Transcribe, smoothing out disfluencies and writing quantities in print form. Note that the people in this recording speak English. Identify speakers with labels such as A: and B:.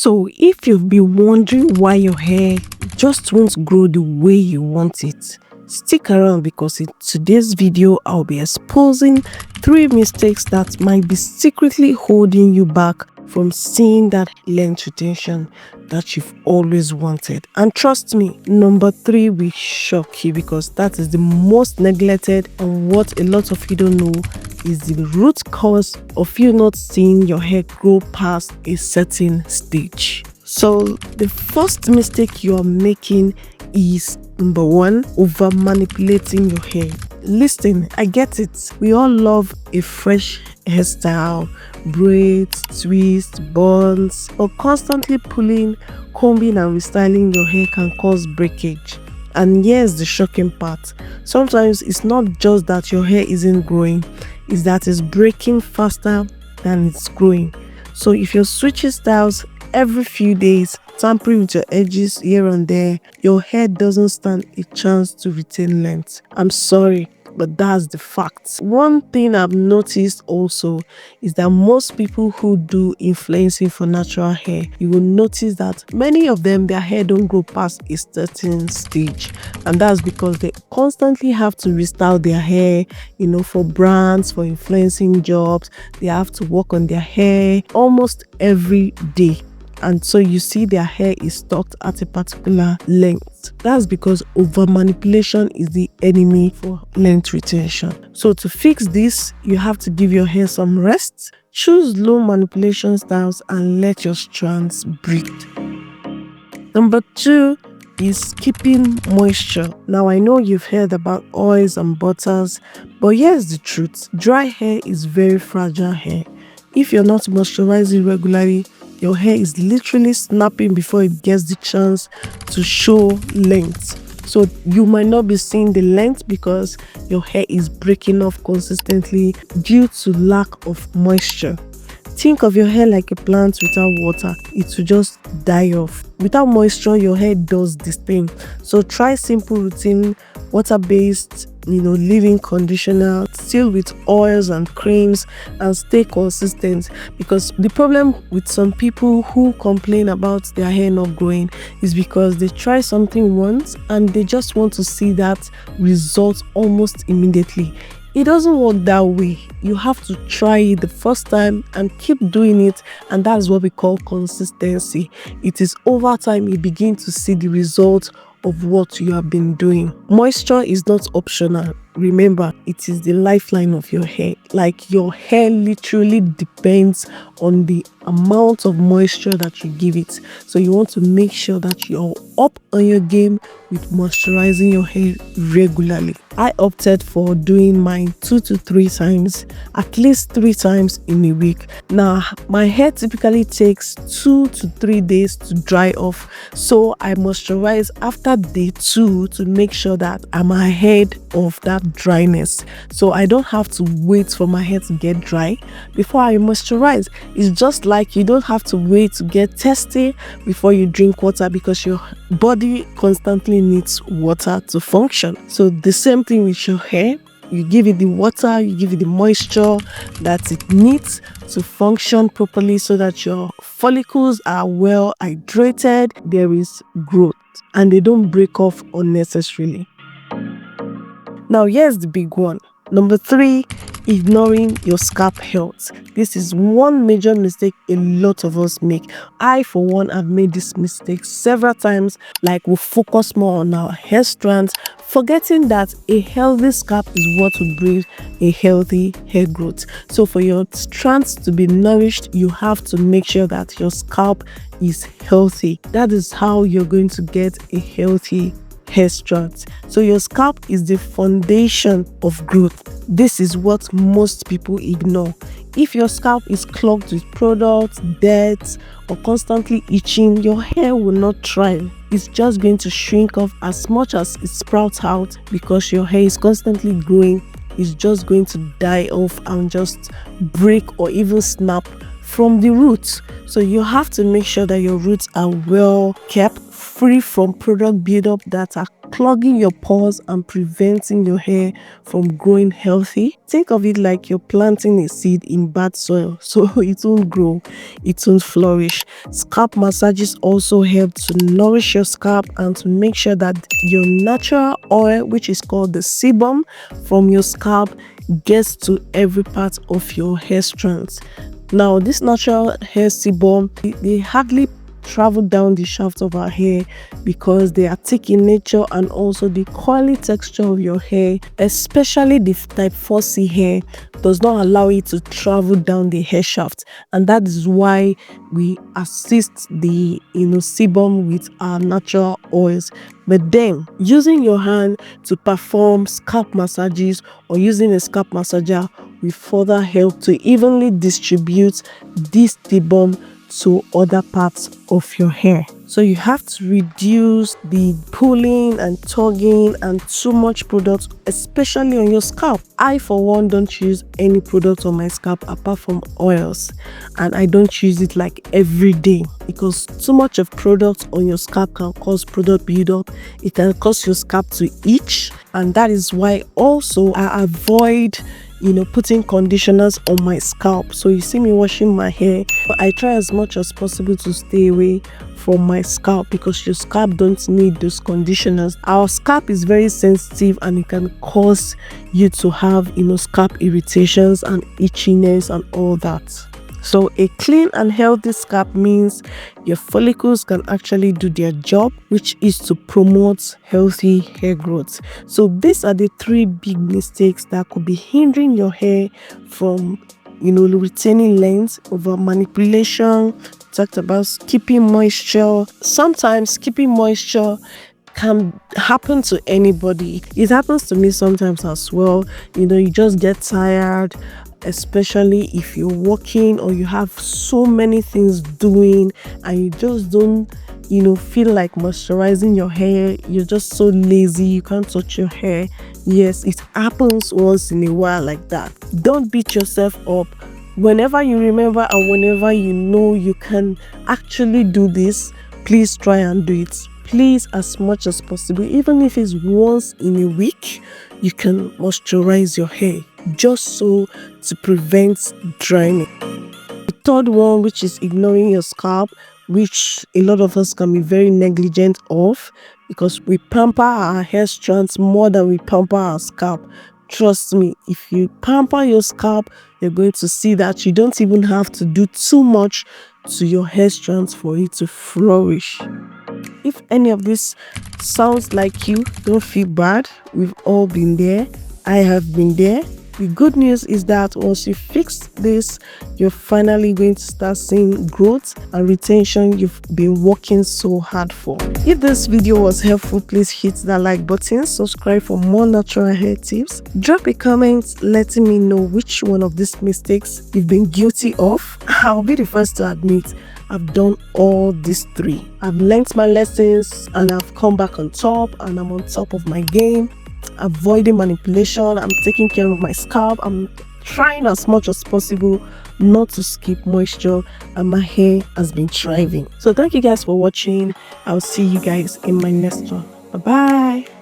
A: So if you've been wondering why your hair just won't grow the way you want it, stick around because in today's video I'll be exposing 3 mistakes that might be secretly holding you back from seeing that length retention that you've always wanted. And trust me, number 3 will shock you because that is the most neglected, and what a lot of you don't know is the root cause of you not seeing your hair grow past a certain stage. So the first mistake you are making is number 1, over manipulating your hair. Listen, I get it. We all love a fresh hairstyle, braids, twists, buns, but constantly pulling, combing and restyling your hair can cause breakage. And here's the shocking part. Sometimes it's not just that your hair isn't growing, it's that it's breaking faster than it's growing. So if you're switching styles every few days, tampering with your edges here and there, your hair doesn't stand a chance to retain length. I'm sorry, but that's the fact. One thing I've noticed also is that most people who do influencing for natural hair, you will notice that many of them, their hair don't grow past a certain stage, and that's because they constantly have to restyle their hair, for brands, for influencing jobs. They have to work on their hair almost every day. And so you see their hair is stuck at a particular length. That's because over manipulation is the enemy for length retention. So to fix this, you have to give your hair some rest, choose low manipulation styles, and let your strands breathe. Number 2 is keeping moisture. Now I know you've heard about oils and butters, but here's the truth. Dry hair is very fragile hair. If you're not moisturizing regularly, your hair is literally snapping before it gets the chance to show length. So you might not be seeing the length because your hair is breaking off consistently due to lack of moisture. Think of your hair like a plant without water. It will just die off. Without moisture, your hair does this thing. So try simple routine, water-based, leave-in conditioner, still with oils and creams, and stay consistent. Because the problem with some people who complain about their hair not growing is because they try something once and they just want to see that result almost immediately. It doesn't work that way. You have to try it the first time and keep doing it, and that's what we call consistency. It is over time you begin to see the result of what you have been doing. Moisture is not optional. Remember, it is the lifeline of your hair. Like, your hair literally depends on the amount of moisture that you give it. So you want to make sure that you're up on your game with moisturizing your hair regularly. I opted for doing mine 2 to 3 times, at least 3 times in a week. Now, my hair typically takes 2 to 3 days to dry off. So I moisturize after day 2 to make sure that I'm ahead of that dryness. So I don't have to wait for my hair to get dry before I moisturize. It's just like you don't have to wait to get thirsty before you drink water, because your body constantly needs water to function. So the same thing with your hair. You give it the water, you give it the moisture that it needs to function properly so that your follicles are well hydrated, there is growth, and they don't break off unnecessarily. Now here's the big one. Number 3, ignoring your scalp health. This is one major mistake a lot of us make. I, for one, have made this mistake several times. Like, we focus more on our hair strands, forgetting that a healthy scalp is what will bring a healthy hair growth. So for your strands to be nourished, you have to make sure that your scalp is healthy. That is how you're going to get a healthy hair strands. So your scalp is the foundation of growth. This is what most people ignore. If your scalp is clogged with products, dirt, or constantly itching, your hair will not thrive. It's just going to shrink off as much as it sprouts out, because your hair is constantly growing. It's just going to die off and just break or even snap from the roots. So you have to make sure that your roots are well kept, free from product buildup that are clogging your pores and preventing your hair from growing healthy. Think of it like you're planting a seed in bad soil, so it won't grow, it won't flourish. Scalp massages also help to nourish your scalp and to make sure that your natural oil, which is called the sebum, from your scalp gets to every part of your hair strands. Now, this natural hair sebum, they hardly travel down the shaft of our hair because they are thick in nature, and also the coily texture of your hair, especially the type 4C hair, does not allow it to travel down the hair shaft, and that is why we assist the sebum with our natural oils. But then using your hand to perform scalp massages or using a scalp massager will further help to evenly distribute this sebum to other parts of your hair. So you have to reduce the pulling and tugging and too much product, especially on your scalp. I, for one, don't use any product on my scalp apart from oils, and I don't use it like every day because too much of product on your scalp can cause product buildup. It can cause your scalp to itch, and that is why also I avoid putting conditioners on my scalp. So you see me washing my hair, but I try as much as possible to stay away from my scalp because your scalp don't need those conditioners. Our scalp is very sensitive and it can cause you to have scalp irritations and itchiness and all that. So a clean and healthy scalp means your follicles can actually do their job, which is to promote healthy hair growth. So these are the 3 big mistakes that could be hindering your hair from retaining length: over manipulation. Talked about keeping moisture. Sometimes keeping moisture can happen to anybody. It happens to me sometimes as well. You just get tired, especially if you're working or you have so many things doing and you just don't feel like moisturizing your hair. You're just so lazy, you can't touch your hair. Yes, it happens once in a while like that. Don't beat yourself up. Whenever you remember and whenever you can actually do this, please try and do it. Please, as much as possible, even if it's once in a week, you can moisturize your hair just so to prevent dryness. The third one, which is ignoring your scalp, which a lot of us can be very negligent of because we pamper our hair strands more than we pamper our scalp. Trust me, if you pamper your scalp, you're going to see that you don't even have to do too much to your hair strands for it to flourish. If any of this sounds like you, don't feel bad. We've all been there. I have been there. The good news is that once you fix this, you're finally going to start seeing growth and retention you've been working so hard for. If this video was helpful, please hit that like button, subscribe for more natural hair tips, drop a comment letting me know which one of these mistakes you've been guilty of. I'll be the first to admit I've done all these 3. I've learned my lessons and I've come back on top, and I'm on top of my game. Avoiding manipulation, I'm taking care of my scalp, I'm trying as much as possible not to skip moisture, and my hair has been thriving. So thank you guys for watching. I'll see you guys in my next one. Bye bye.